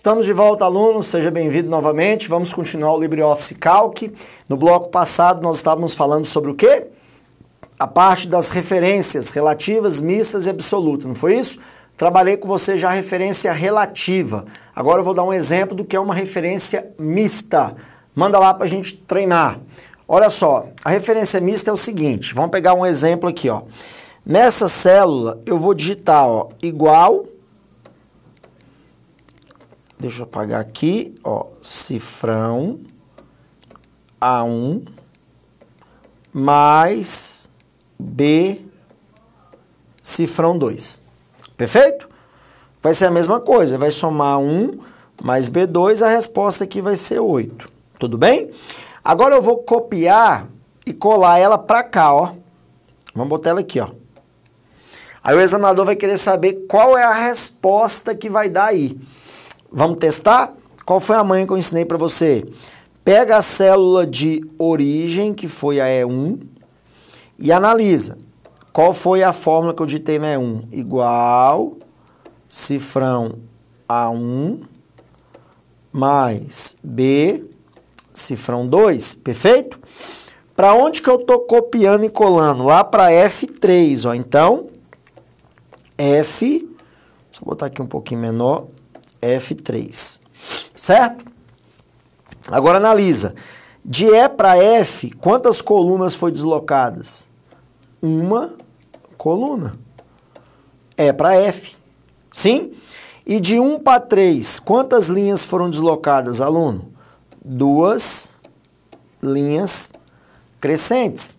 Estamos de volta, aluno, seja bem-vindo novamente. Vamos continuar o LibreOffice Calc. No bloco passado nós estávamos falando sobre o quê? A parte das referências relativas, mistas e absolutas, não foi isso? Trabalhei com você já a referência relativa. Agora eu vou dar um exemplo do que é uma referência mista. Manda lá para a gente treinar. Olha só, a referência mista é o seguinte, vamos pegar um exemplo aqui, ó. Nessa célula eu vou digitar, ó, igual, deixa eu apagar aqui, ó, cifrão A1 mais B cifrão 2. Perfeito? Vai ser a mesma coisa, vai somar 1 mais B2, a resposta aqui vai ser 8. Tudo bem? Agora eu vou copiar e colar ela para cá, ó. Vamos botar ela aqui, ó. Aí o examinador vai querer saber qual é a resposta que vai dar aí. Vamos testar? Qual foi a manha que eu ensinei para você? Pega a célula de origem, que foi a E1, e analisa. Qual foi a fórmula que eu digitei na E1? Igual cifrão A1 mais B cifrão 2. Perfeito? Para onde que eu estou copiando e colando? Lá para F3, ó. Então, F, deixa eu botar aqui um pouquinho menor, F3, certo? Agora analisa, de E para F, quantas colunas foi deslocadas? Uma coluna, E para F, sim? E de 1 para 3, quantas linhas foram deslocadas, aluno? 2 linhas crescentes.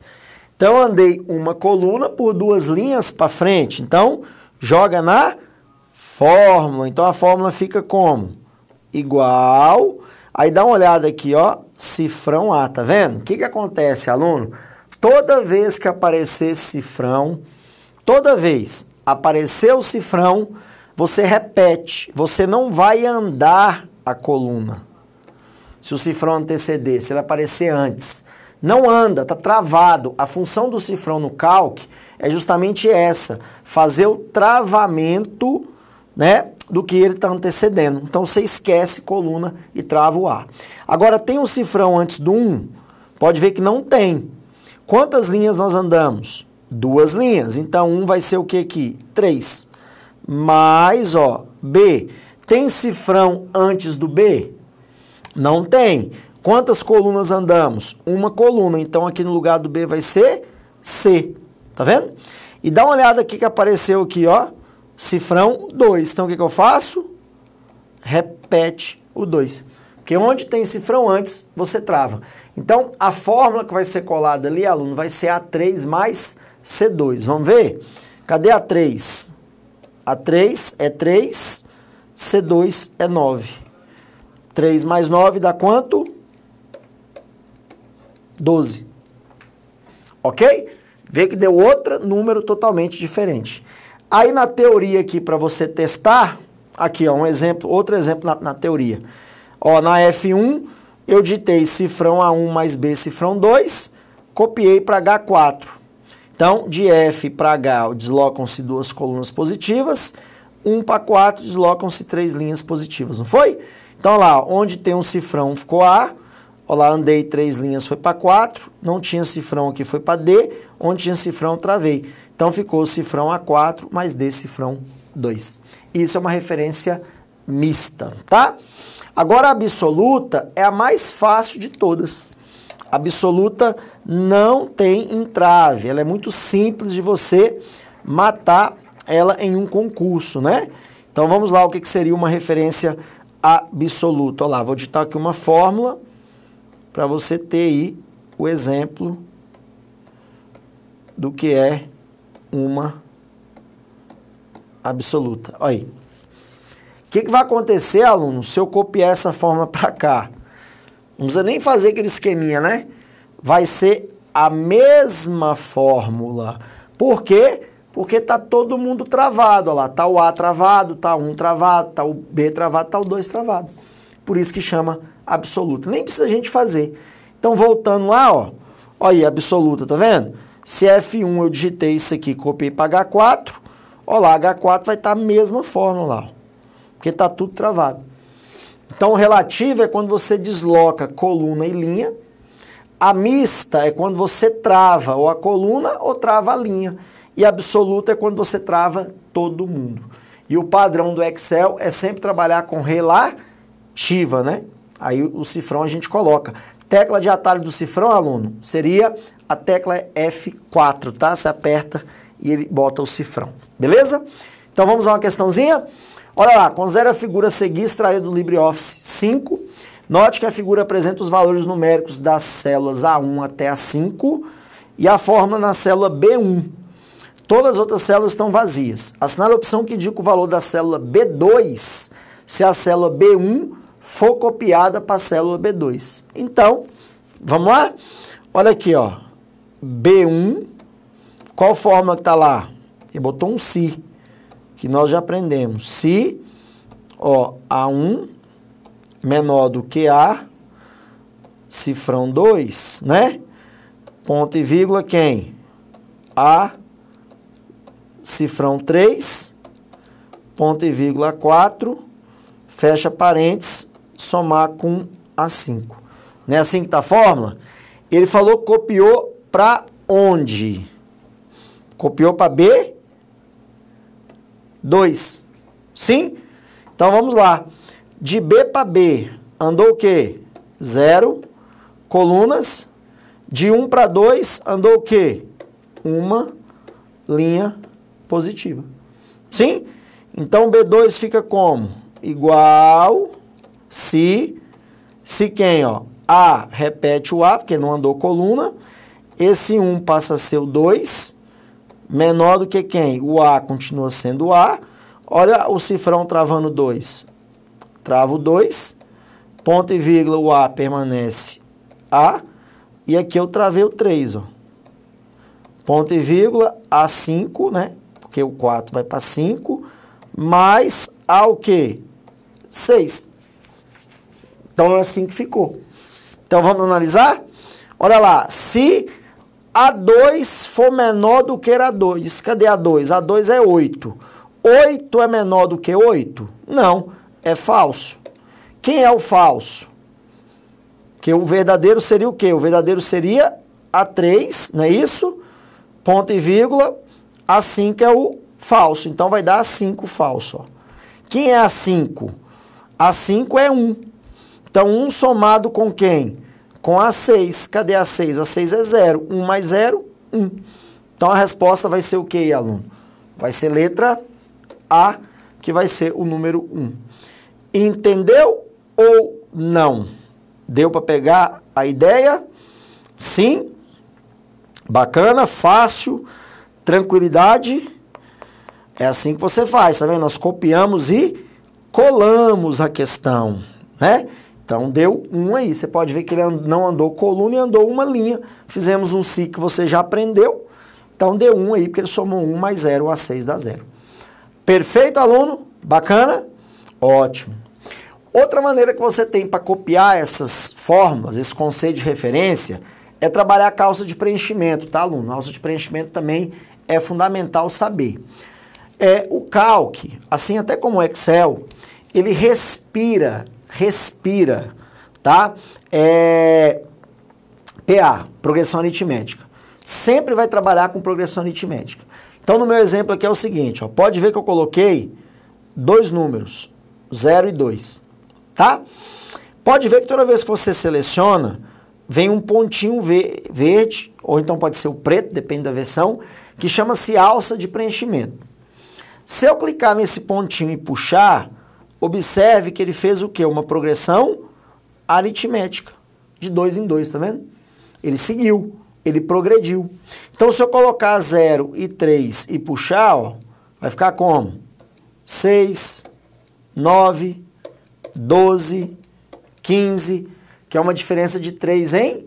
Então, eu andei uma coluna por 2 linhas para frente, então, joga na fórmula. Então, a fórmula fica como? Igual. Aí, dá uma olhada aqui, ó. Cifrão A, tá vendo? O que acontece, aluno? Toda vez que aparecer cifrão, toda vez aparecer o cifrão, você repete. Você não vai andar a coluna. Se o cifrão anteceder, se ele aparecer antes. Não anda, tá travado. A função do cifrão no Calc é justamente essa, fazer o travamento, né, do que ele está antecedendo. Então, você esquece coluna e trava o A. Agora, tem um cifrão antes do 1? Pode ver que não tem. Quantas linhas nós andamos? 2 linhas. Então, 1 vai ser o que aqui? 3. Mais, ó, B. Tem cifrão antes do B? Não tem. Quantas colunas andamos? Uma coluna. Então, aqui no lugar do B vai ser C. Tá vendo? E dá uma olhada aqui que apareceu aqui, ó. Cifrão 2. Então, o que eu faço? Repete o 2. Porque onde tem cifrão antes, você trava. Então, a fórmula que vai ser colada ali, aluno, vai ser A3 mais C2. Vamos ver? Cadê A3? A3 é 3, C2 é 9. 3 mais 9 dá quanto? 12. Ok? Vê que deu outro número totalmente diferente. Aí na teoria aqui, para você testar, aqui ó, um exemplo, outro exemplo na teoria. Ó, na F1, eu digitei cifrão A1 mais B cifrão 2, copiei para H4. Então, de F para H deslocam-se 2 colunas positivas, 1 para 4 deslocam-se 3 linhas positivas, não foi? Então lá, onde tem um cifrão ficou A, ó lá, andei 3 linhas, foi para 4, não tinha cifrão aqui, foi para D, onde tinha cifrão, travei. Então ficou cifrão A4 mais D cifrão 2. Isso é uma referência mista, tá? Agora a absoluta é a mais fácil de todas. A absoluta não tem entrave, ela é muito simples de você matar ela em um concurso, né? Então vamos lá, o que seria uma referência absoluta? Olha lá, vou digitar aqui uma fórmula para você ter aí o exemplo do que é uma absoluta. Olha aí. O que vai acontecer, aluno, se eu copiar essa fórmula para cá? Não precisa nem fazer aquele esqueminha, né? Vai ser a mesma fórmula. Por quê? Porque está todo mundo travado. Olha lá, está o A travado, está o 1 travado, está o B travado, está o 2 travado. Por isso que chama absoluta. Nem precisa a gente fazer. Então, voltando lá, ó. Olha aí, absoluta, tá vendo? Se F1 eu digitei isso aqui, copiei para H4, ó lá, H4 vai estar a mesma fórmula lá, ó, porque está tudo travado. Então, relativa é quando você desloca coluna e linha. A mista é quando você trava ou a coluna ou trava a linha. E a absoluta é quando você trava todo mundo. E o padrão do Excel é sempre trabalhar com relativa, né? Aí o cifrão a gente coloca. Tecla de atalho do cifrão, aluno, seria a tecla F4, tá? Você aperta e ele bota o cifrão. Beleza? Então vamos a uma questãozinha? Olha lá, considere a figura a seguir extraída do LibreOffice 5. Note que a figura apresenta os valores numéricos das células A1 até A5 e a fórmula na célula B1. Todas as outras células estão vazias. Assinale a opção que indica o valor da célula B2 se a célula B1 for copiada para a célula B2. Então, vamos lá? Olha aqui, ó. B1, qual fórmula que está lá? Ele botou um si, que nós já aprendemos. Se, ó, A1 menor do que A, cifrão 2, né? Ponto e vírgula quem? A, cifrão 3, ponto e vírgula 4, fecha parênteses, somar com A5. Não é assim que está a fórmula? Ele falou que copiou para onde? Copiou para B2. Sim? Então vamos lá. De B para B, andou o quê? 0 colunas. De 1 para 2, andou o quê? Uma linha positiva. Sim? Então B2 fica como? Igual se quem, ó? A repete o A, porque não andou coluna. Esse 1 passa a ser o 2, menor do que quem? O A continua sendo o A. Olha o cifrão travando 2. Trava o 2, ponto e vírgula, o A permanece A. E aqui eu travei o 3, ó. Ponto e vírgula, A5, né? Porque o 4 vai para 5, mais A o quê? 6. Então é assim que ficou. Então vamos analisar? Olha lá, se A2 for menor do que A2, cadê A2? A2 é 8. 8 é menor do que 8? Não, é falso. Quem é o falso? Que o verdadeiro seria o quê? O verdadeiro seria A3, não é isso? Ponto e vírgula, A5 é o falso. Então vai dar A5 falso, ó. Quem é A5? A5 é 1. Então 1 somado com quem? Com A6. Cadê A6? A6 é 0. 1 mais 0, 1. Então a resposta vai ser o quê, aluno? Vai ser letra A, que vai ser o número 1. Entendeu ou não? Deu para pegar a ideia? Sim? Bacana, fácil, tranquilidade. É assim que você faz, tá vendo? Nós copiamos e colamos a questão, né? Então, deu 1 aí. Você pode ver que ele não andou coluna e andou uma linha. Fizemos um si que você já aprendeu. Então, deu 1 aí, porque ele somou 1 mais 0, A6 dá 0. Perfeito, aluno? Bacana? Ótimo. Outra maneira que você tem para copiar essas fórmulas, esse conceito de referência, é trabalhar a calça de preenchimento, tá, aluno? A calça de preenchimento também é fundamental saber. O Calc, assim até como o Excel, ele respira, tá? PA, progressão aritmética. Sempre vai trabalhar com progressão aritmética. Então, no meu exemplo aqui é o seguinte, ó, pode ver que eu coloquei dois números, 0 e 2, tá? Pode ver que toda vez que você seleciona, vem um pontinho verde, ou então pode ser o preto, depende da versão, que chama-se alça de preenchimento. Se eu clicar nesse pontinho e puxar, observe que ele fez o quê? Uma progressão aritmética, de 2 em 2, tá vendo? Ele seguiu, ele progrediu. Então, se eu colocar 0 e 3 e puxar, ó, vai ficar como? 6, 9, 12, 15, que é uma diferença de 3 em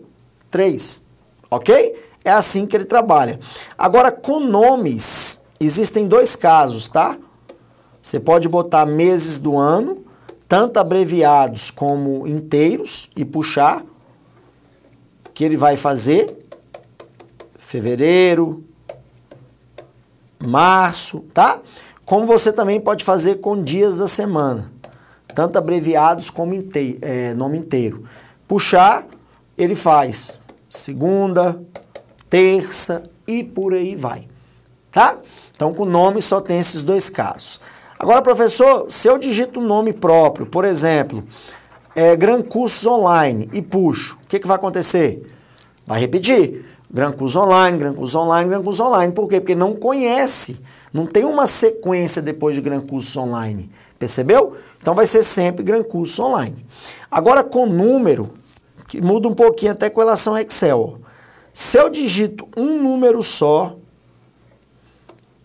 3, ok? É assim que ele trabalha. Agora, com nomes, existem dois casos, tá? Você pode botar meses do ano, tanto abreviados como inteiros, e puxar, que ele vai fazer fevereiro, março, tá? Como você também pode fazer com dias da semana. tanto abreviados como nome inteiro. Puxar, ele faz segunda, terça e por aí vai, tá? Então, com nome só tem esses dois casos. Agora, professor, se eu digito um nome próprio, por exemplo, Gran Cursos Online e puxo, o que vai acontecer? Vai repetir. Gran Cursos Online, Gran Cursos Online, Gran Cursos Online. Por quê? Porque não conhece. Não tem uma sequência depois de Gran Cursos Online. Percebeu? Então vai ser sempre Gran Cursos Online. Agora com número, que muda um pouquinho até com relação ao Excel. Ó. Se eu digito um número só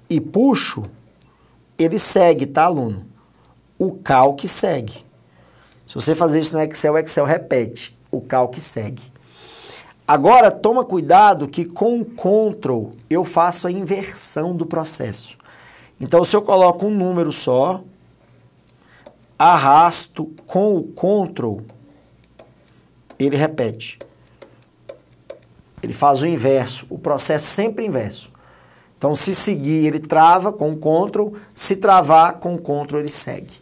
e puxo, ele segue, tá, aluno? O calc segue. Se você fazer isso no Excel, o Excel repete. O calc segue. Agora, toma cuidado que com o Ctrl eu faço a inversão do processo. Então, se eu coloco um número só, arrasto com o Ctrl, ele repete. Ele faz o inverso, o processo sempre inverso. Então, se seguir, ele trava com o Ctrl, se travar com o Ctrl, ele segue.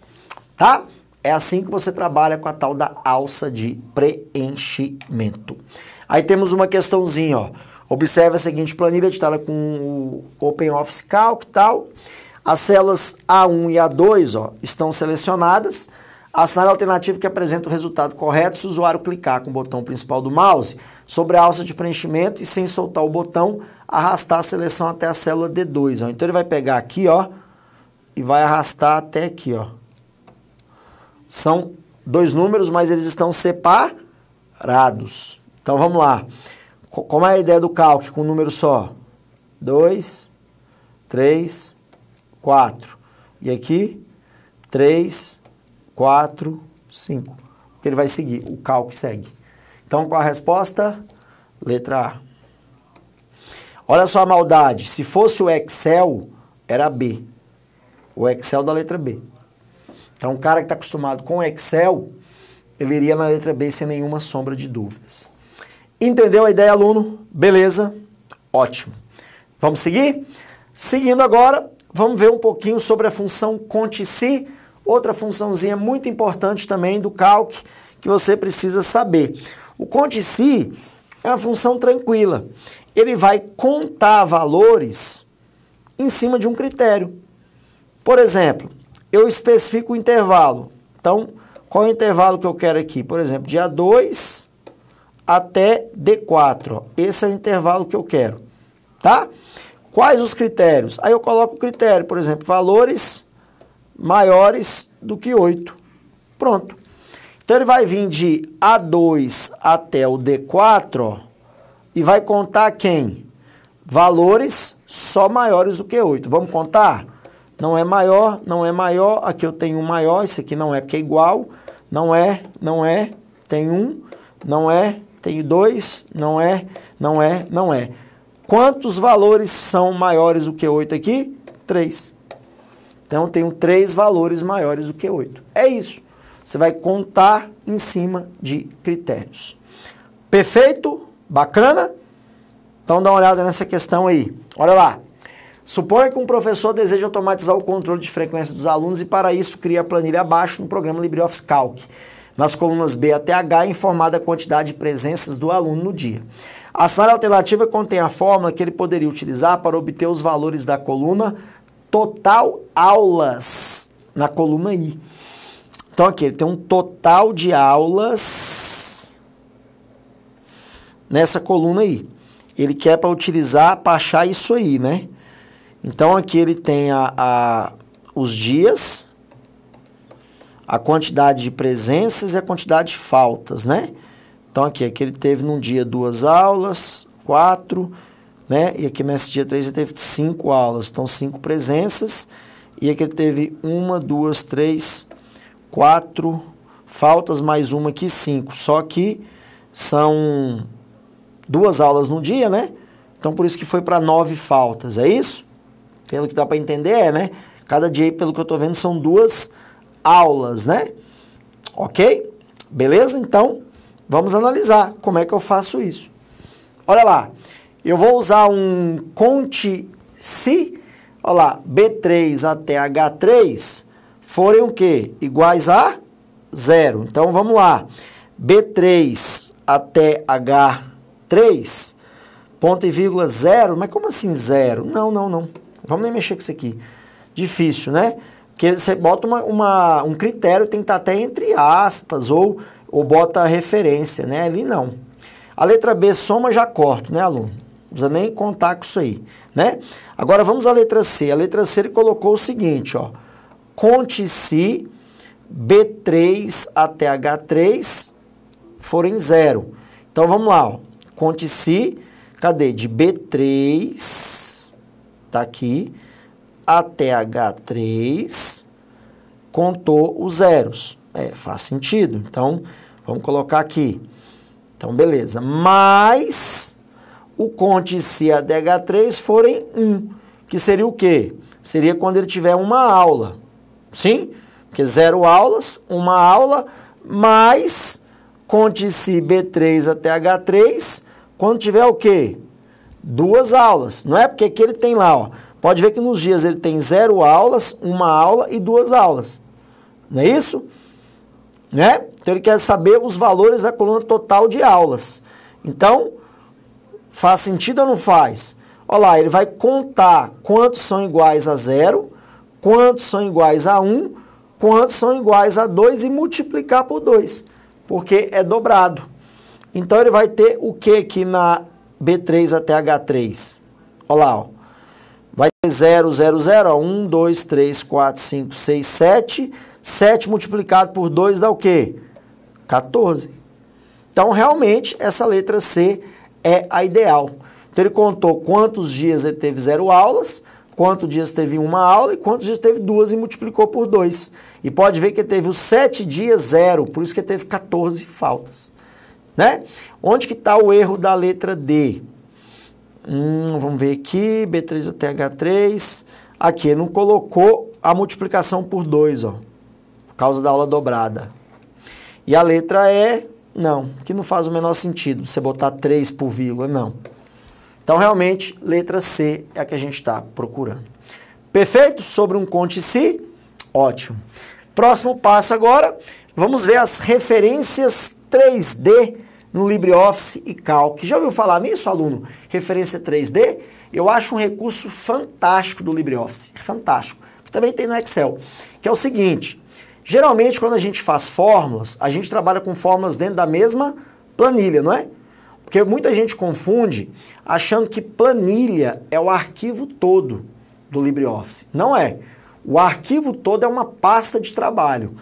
Tá? É assim que você trabalha com a tal da alça de preenchimento. Aí temos uma questãozinha, ó. Observe a seguinte planilha editada com o OpenOffice Calc e tal. As células A1 e A2, ó, estão selecionadas. Assinale a alternativa que apresenta o resultado correto se o usuário clicar com o botão principal do mouse sobre a alça de preenchimento e sem soltar o botão, arrastar a seleção até a célula D2. Ó. Então ele vai pegar aqui, ó, e vai arrastar até aqui, ó. São dois números, mas eles estão separados. Então, vamos lá. Como é a ideia do calc com um número só? 2, 3, 4. E aqui, 3, 4, 5. Porque ele vai seguir, o calc segue. Então, qual a resposta? Letra A. Olha só a maldade. Se fosse o Excel, era B. O Excel da letra B. Então, o cara que está acostumado com o Excel, ele iria na letra B sem nenhuma sombra de dúvidas. Entendeu a ideia, aluno? Beleza? Ótimo. Vamos seguir? Seguindo agora, vamos ver um pouquinho sobre a função conte-se, outra funçãozinha muito importante também do calc que você precisa saber. O conte-se é uma função tranquila. Ele vai contar valores em cima de um critério. Por exemplo, eu especifico o intervalo. Então, qual é o intervalo que eu quero aqui? Por exemplo, de A2 até D4. Ó. Esse é o intervalo que eu quero. Tá? Quais os critérios? Aí eu coloco o critério, por exemplo, valores maiores do que 8. Pronto. Então ele vai vir de A2 até o D4, ó, e vai contar quem? Valores só maiores do que 8. Vamos contar? Não é maior, não é maior. Aqui eu tenho um maior, esse aqui não é porque é igual. Não é, tem um, não é, tem 2, não é. Quantos valores são maiores do que 8 aqui? 3. Então, eu tenho 3 valores maiores do que 8. É isso. Você vai contar em cima de critérios. Perfeito? Bacana? Então, dá uma olhada nessa questão aí. Olha lá. Suponha que um professor deseja automatizar o controle de frequência dos alunos e, para isso, cria a planilha abaixo no programa LibreOffice Calc. Nas colunas B até H, é informada a quantidade de presenças do aluno no dia. A sala alternativa contém a fórmula que ele poderia utilizar para obter os valores da coluna total aulas, na coluna I. Então, aqui, ele tem um total de aulas nessa coluna I. Ele quer para utilizar, para achar isso aí, né? Então, aqui ele tem os dias, a quantidade de presenças e a quantidade de faltas, né? Então, aqui ele teve num dia 2 aulas, 4, né? E aqui nesse dia 3 ele teve 5 aulas, então 5 presenças. E aqui ele teve 1, 2, 3, 4 faltas, mais uma aqui, 5. Só que são 2 aulas no dia, né? Então, por isso que foi para 9 faltas, é isso? Pelo que dá para entender, né? Cada dia, pelo que eu estou vendo, são 2 aulas, né? Ok? Beleza? Então, vamos analisar como é que eu faço isso. Olha lá, eu vou usar um conte-se, olha lá, B3 até H3 forem o quê? Iguais a 0. Então, vamos lá. B3 até H3, ponto e vírgula 0. Mas como assim 0? Não. Vamos nem mexer com isso aqui. Difícil, né? Porque você bota um critério, tem que estar até entre aspas, ou bota a referência, né? Ali não. A letra B, soma, já corto, né, aluno? Não precisa nem contar com isso aí, né? Agora, vamos à letra C. A letra C, ele colocou o seguinte, ó. Conte se B3 até H3 forem 0. Então, vamos lá, ó. Conte se, cadê? De B3, tá aqui, até H3, contou os zeros. Faz sentido. Então, vamos colocar aqui. Então, beleza. Mas o conte se até H3 forem 1, que seria o quê? Seria quando ele tiver uma aula. Sim? Porque 0 aulas, uma aula, mais conte se B3 até H3, quando tiver o quê? 2 aulas. Não é porque aqui ele tem lá, ó. Pode ver que nos dias ele tem 0 aulas, uma aula e 2 aulas. Não é isso? Né? Então ele quer saber os valores da coluna total de aulas. Então, faz sentido ou não faz? Olha lá, ele vai contar quantos são iguais a 0, quantos são iguais a 1, quantos são iguais a 2 e multiplicar por 2, porque é dobrado. Então ele vai ter o que aqui na B3 até H3? Olha lá, ó. Vai ter 0, 0, 0, ó, 1, 2, 3, 4, 5, 6, 7. 7 multiplicado por 2 dá o quê? 14. Então, realmente, essa letra C é a ideal. Então, ele contou quantos dias ele teve 0 aulas, quantos dias teve uma aula e quantos dias teve 2 e multiplicou por 2. E pode ver que ele teve os 7 dias 0, por isso que ele teve 14 faltas. Né? Onde que está o erro da letra D? Vamos ver aqui, B3 até H3. Aqui, ele não colocou a multiplicação por 2, ó, por causa da aula dobrada. E a letra E, não, que não faz o menor sentido você botar 3 por vírgula, não. Então, realmente, letra C é a que a gente está procurando. Perfeito? Sobre um conte se? Ótimo. Próximo passo agora, vamos ver as referências 3D no LibreOffice e Calc. Já ouviu falar nisso, aluno? Referência 3D? Eu acho um recurso fantástico do LibreOffice. Fantástico. Também tem no Excel. Que é o seguinte, geralmente quando a gente faz fórmulas, a gente trabalha com fórmulas dentro da mesma planilha, não é? Porque muita gente confunde achando que planilha é o arquivo todo do LibreOffice. Não é. O arquivo todo é uma pasta de trabalho.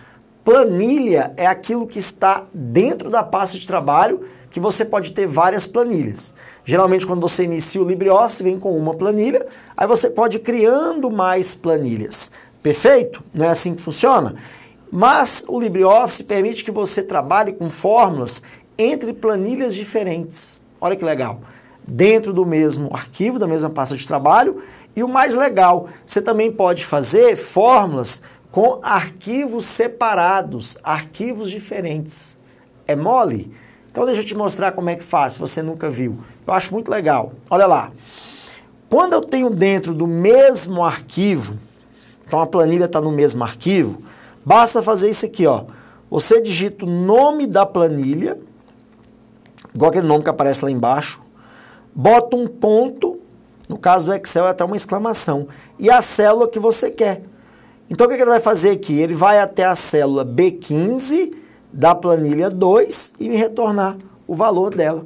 Planilha é aquilo que está dentro da pasta de trabalho, que você pode ter várias planilhas. Geralmente, quando você inicia o LibreOffice, vem com uma planilha, aí você pode ir criando mais planilhas. Perfeito? Não é assim que funciona? Mas o LibreOffice permite que você trabalhe com fórmulas entre planilhas diferentes. Olha que legal. Dentro do mesmo arquivo, da mesma pasta de trabalho. E o mais legal, você também pode fazer fórmulas com arquivos separados, arquivos diferentes. É mole? Então deixa eu te mostrar como é que faz, se você nunca viu. Eu acho muito legal. Olha lá. Quando eu tenho dentro do mesmo arquivo, então a planilha está no mesmo arquivo, basta fazer isso aqui, ó. Você digita o nome da planilha, igual aquele nome que aparece lá embaixo, bota um ponto, no caso do Excel é até uma exclamação, e a célula que você quer. Então, o que ele vai fazer aqui? Ele vai até a célula B15 da planilha 2 e me retornar o valor dela.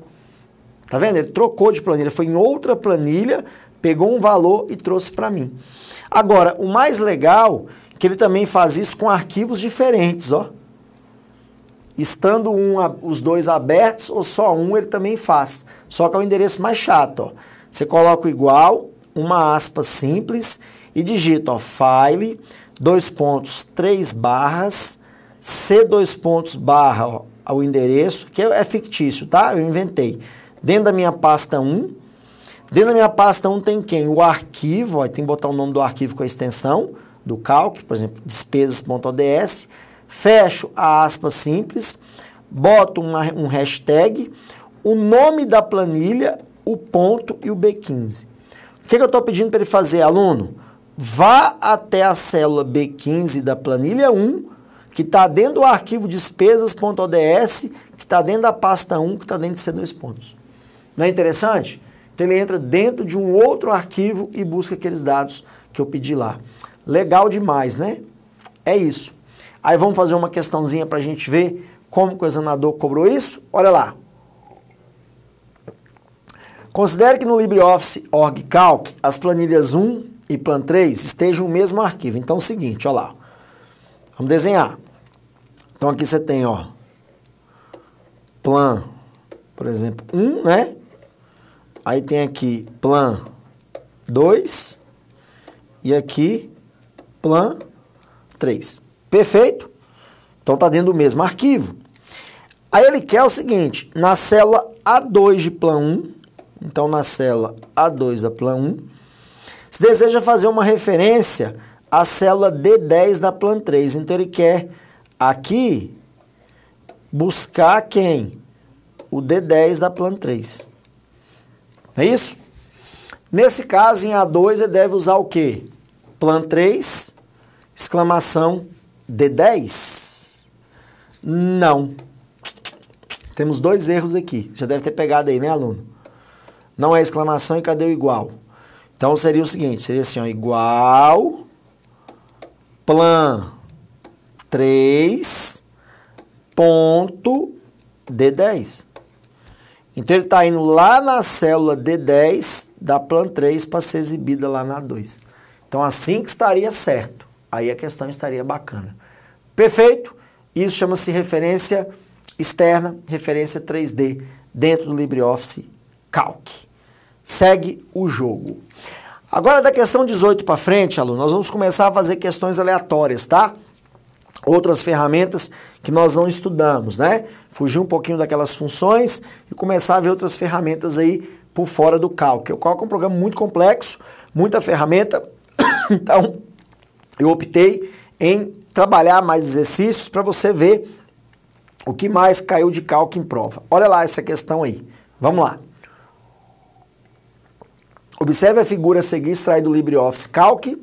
Tá vendo? Ele trocou de planilha, foi em outra planilha, pegou um valor e trouxe para mim. Agora, o mais legal é que ele também faz isso com arquivos diferentes, ó. Estando os dois abertos ou só um, ele também faz. Só que é o endereço mais chato, ó. Você coloca o igual, uma aspa simples e digita, ó, file, 2 pontos, 3 barras, C 2 pontos barra, ó, o endereço, que é fictício, tá? Eu inventei. Dentro da minha pasta 1, dentro da minha pasta 1 tem quem? O arquivo, ó, tem que botar o nome do arquivo com a extensão do Calc, por exemplo, despesas.ods, fecho a aspa simples, boto um hashtag, o nome da planilha, o ponto e o B15. O que eu estou pedindo para ele fazer, aluno? Vá até a célula B15 da planilha 1, que está dentro do arquivo despesas.ods, que está dentro da pasta 1, que está dentro de C2 pontos. Não é interessante? Então ele entra dentro de um outro arquivo e busca aqueles dados que eu pedi lá. Legal demais, né? É isso. Aí vamos fazer uma questãozinha para a gente ver como que o examinador cobrou isso. Olha lá. Considere que no LibreOffice Org Calc as planilhas 1 e Plan 3 estejam no mesmo arquivo. Então é o seguinte, olha lá. Vamos desenhar. Então aqui você tem, ó, Plan, por exemplo, 1, né? Aí tem aqui Plan 2 e aqui Plan 3. Perfeito? Então tá dentro do mesmo arquivo. Aí ele quer o seguinte, na célula A2 de Plan 1, então na célula A2 da Plan 1, se deseja fazer uma referência à célula D10 da Plan 3. Então ele quer aqui buscar quem? O D10 da Plan 3. É isso? Nesse caso, em A2, ele deve usar o quê? Plan 3, exclamação D10? Não. Temos dois erros aqui. Já deve ter pegado aí, né, aluno? Não é exclamação e cadê o igual? Então seria o seguinte, seria assim, ó, igual Plan 3 ponto D10. Então ele está indo lá na célula D10 da Plan 3 para ser exibida lá na 2. Então assim que estaria certo. Aí a questão estaria bacana. Perfeito? Isso chama-se referência externa, referência 3D, dentro do LibreOffice Calc. Segue o jogo. Agora da questão 18 para frente, aluno, nós vamos começar a fazer questões aleatórias, tá? Outras ferramentas que nós não estudamos, né? Fugir um pouquinho daquelas funções e começar a ver outras ferramentas aí por fora do Calc. O Calc é um programa muito complexo, muita ferramenta, então eu optei em trabalhar mais exercícios para você ver o que mais caiu de Calc em prova. Olha lá essa questão aí. Vamos lá. Observe a figura a seguir extraída do LibreOffice Calc.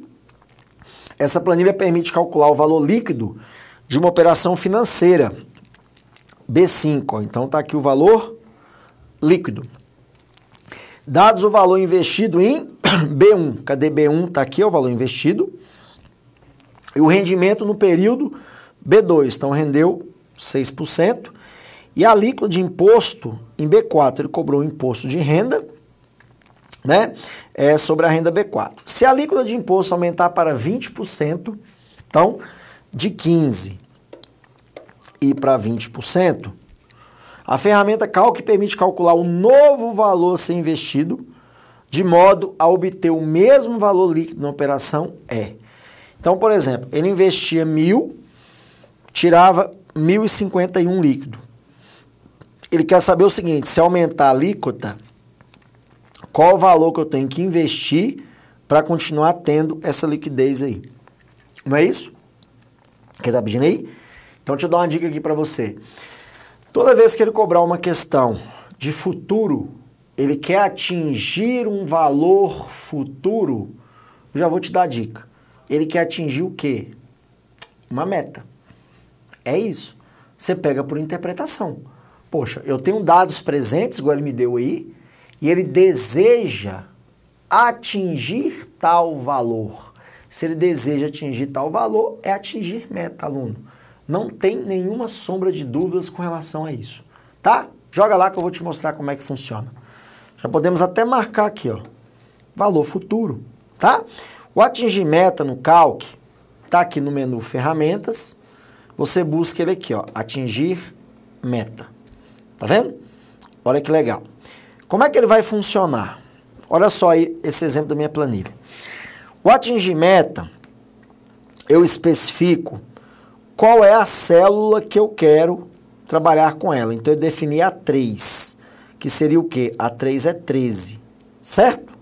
Essa planilha permite calcular o valor líquido de uma operação financeira. B5, ó. Então está aqui o valor líquido. Dados o valor investido em B1. Cadê B1? Está aqui, ó, o valor investido. E o rendimento no período B2. Então rendeu 6%. E a alíquota de imposto em B4. Ele cobrou o imposto de renda, né? Sobre a renda B4. Se a alíquota de imposto aumentar para 20%, então de 15% e para 20%, a ferramenta Calc permite calcular o novo valor a ser investido, de modo a obter o mesmo valor líquido na operação E. Então, por exemplo, ele investia 1.000, tirava 1.051 líquido. Ele quer saber o seguinte, se aumentar a alíquota, qual o valor que eu tenho que investir para continuar tendo essa liquidez aí? Não é isso? Quer dar pedindo aí? Então, deixa eu dar uma dica aqui para você. Toda vez que ele cobrar uma questão de futuro, ele quer atingir um valor futuro, eu já vou te dar a dica. Ele quer atingir o quê? Uma meta. É isso. Você pega por interpretação. Poxa, eu tenho dados presentes, igual ele me deu aí, e ele deseja atingir tal valor. Se ele deseja atingir tal valor, é atingir meta, aluno. Não tem nenhuma sombra de dúvidas com relação a isso, tá? Joga lá que eu vou te mostrar como é que funciona. Já podemos até marcar aqui, ó, valor futuro, tá? O atingir meta no Calc, tá aqui no menu ferramentas, você busca ele aqui, ó, atingir meta. Tá vendo? Olha que legal. Como é que ele vai funcionar? Olha só aí esse exemplo da minha planilha. O atingir meta, eu especifico qual é a célula que eu quero trabalhar com ela. Então, eu defini a 3, que seria o quê? A 3 é 13, certo?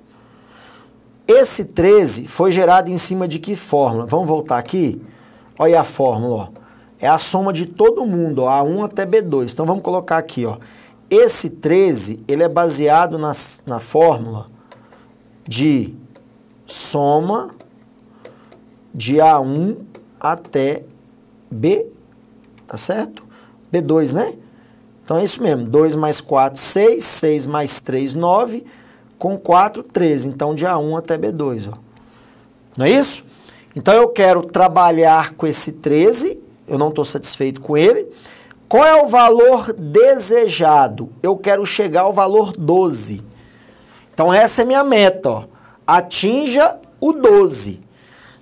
Esse 13 foi gerado em cima de que fórmula? Vamos voltar aqui? Olha aí a fórmula, ó. É a soma de todo mundo, ó, A1 até B2. Então, vamos colocar aqui, ó. Esse 13, ele é baseado na fórmula de soma de A1 até B2. tá certo? B2, né? Então é isso mesmo, 2 mais 4, 6, 6 mais 3, 9, com 4, 13. Então de A1 até B2, ó. Não é isso? Então eu quero trabalhar com esse 13, eu não estou satisfeito com ele. Qual é o valor desejado? Eu quero chegar ao valor 12. Então essa é minha meta, ó. Atinja o 12.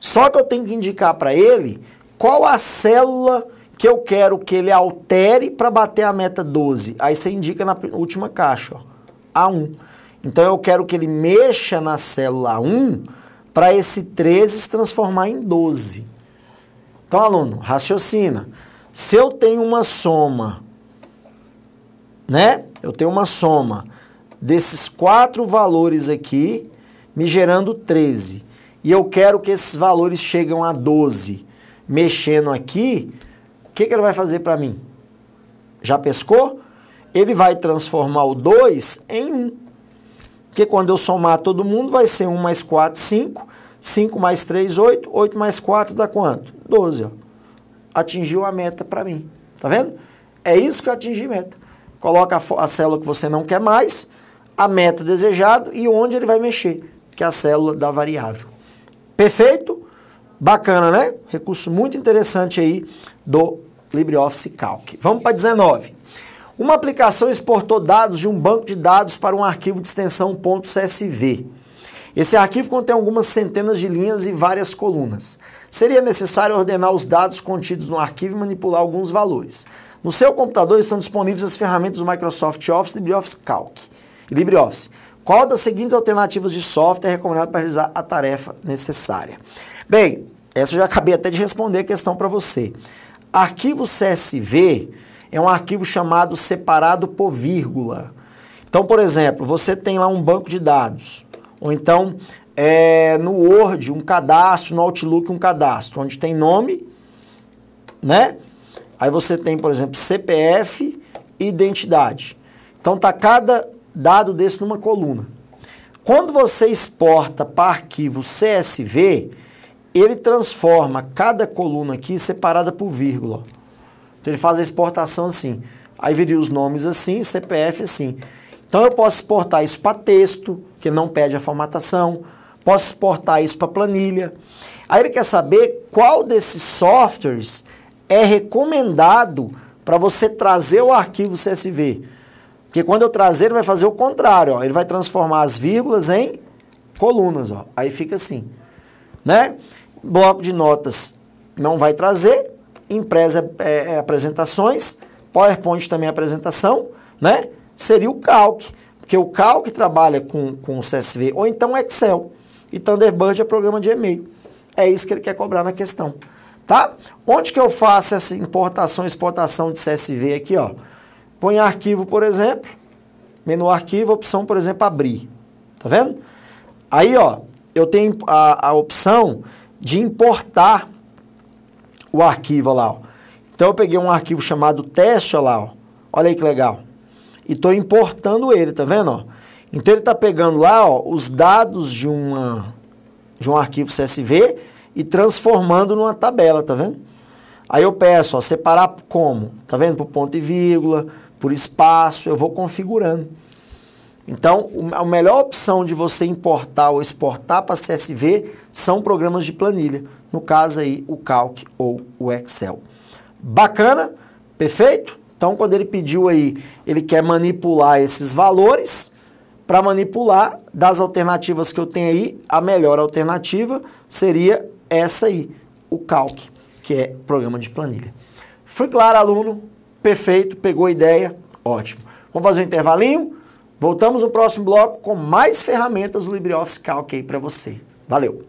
Só que eu tenho que indicar para ele qual a célula que eu quero que ele altere para bater a meta 12. Aí você indica na última caixa, ó, A1. Então eu quero que ele mexa na célula A1 para esse 13 se transformar em 12. Então, aluno, raciocina. Se eu tenho uma soma, né? Eu tenho uma soma desses 4 valores aqui, me gerando 13. E eu quero que esses valores cheguem a 12. Mexendo aqui, o que ele vai fazer para mim? Já pescou? Ele vai transformar o 2 em 1. Porque quando eu somar todo mundo, vai ser 1 mais 4, 5. 5 mais 3, 8. 8 mais 4 dá quanto? 12, ó. Atingiu a meta para mim. Tá vendo? É isso que eu atingi a meta. Coloca a célula que você não quer mais, a meta desejada e onde ele vai mexer, que é a célula da variável. Perfeito? Bacana, né? Recurso muito interessante aí do LibreOffice Calc. Vamos para 19. Uma aplicação exportou dados de um banco de dados para um arquivo de extensão .csv. Esse arquivo contém algumas centenas de linhas e várias colunas. Seria necessário ordenar os dados contidos no arquivo e manipular alguns valores. No seu computador estão disponíveis as ferramentas do Microsoft Office e LibreOffice Calc. E LibreOffice. Qual das seguintes alternativas de software é recomendado para realizar a tarefa necessária? Bem, essa eu já acabei até de responder a questão para você. Arquivo CSV é um arquivo chamado separado por vírgula. Então, por exemplo, você tem lá um banco de dados, ou então no Word um cadastro, no Outlook um cadastro, onde tem nome, né? Aí você tem, por exemplo, CPF e identidade. Então tá cada dado desse numa coluna. Quando você exporta para arquivo CSV, ele transforma cada coluna aqui separada por vírgula. Então ele faz a exportação assim. Aí viria os nomes assim, CPF assim. Então eu posso exportar isso para texto, que não pede a formatação. Posso exportar isso para planilha. Aí ele quer saber qual desses softwares é recomendado para você trazer o arquivo CSV. Porque quando eu trazer, ele vai fazer o contrário. Ó. Ele vai transformar as vírgulas em colunas. Ó. Aí fica assim. Né? Bloco de notas não vai trazer. Impresa apresentações. PowerPoint também é apresentação. Né? Seria o Calc. Porque o Calc trabalha com o CSV. Ou então Excel. E Thunderbird é programa de e-mail. É isso que ele quer cobrar na questão. Tá? Onde que eu faço essa importação e exportação de CSV aqui, ó? Põe arquivo, por exemplo, menu arquivo, opção, por exemplo, abrir. Tá vendo? Aí, ó, eu tenho a opção de importar o arquivo, ó lá, ó. Então eu peguei um arquivo chamado teste, ó lá, ó. Olha aí que legal. E tô importando ele, tá vendo, ó? Então ele tá pegando lá, ó, os dados de um arquivo CSV e transformando numa tabela, tá vendo? Aí eu peço, ó, separar como? Tá vendo? Por ponto e vírgula, por espaço, eu vou configurando. Então, a melhor opção de você importar ou exportar para CSV são programas de planilha. No caso aí, o Calc ou o Excel. Bacana? Perfeito? Então, quando ele pediu aí, ele quer manipular esses valores. Para manipular, das alternativas que eu tenho aí, a melhor alternativa seria essa aí, o Calc, que é programa de planilha. Foi claro, aluno? Perfeito, pegou a ideia? Ótimo. Vamos fazer um intervalinho? Voltamos no próximo bloco com mais ferramentas do LibreOffice Calc aí para você. Valeu!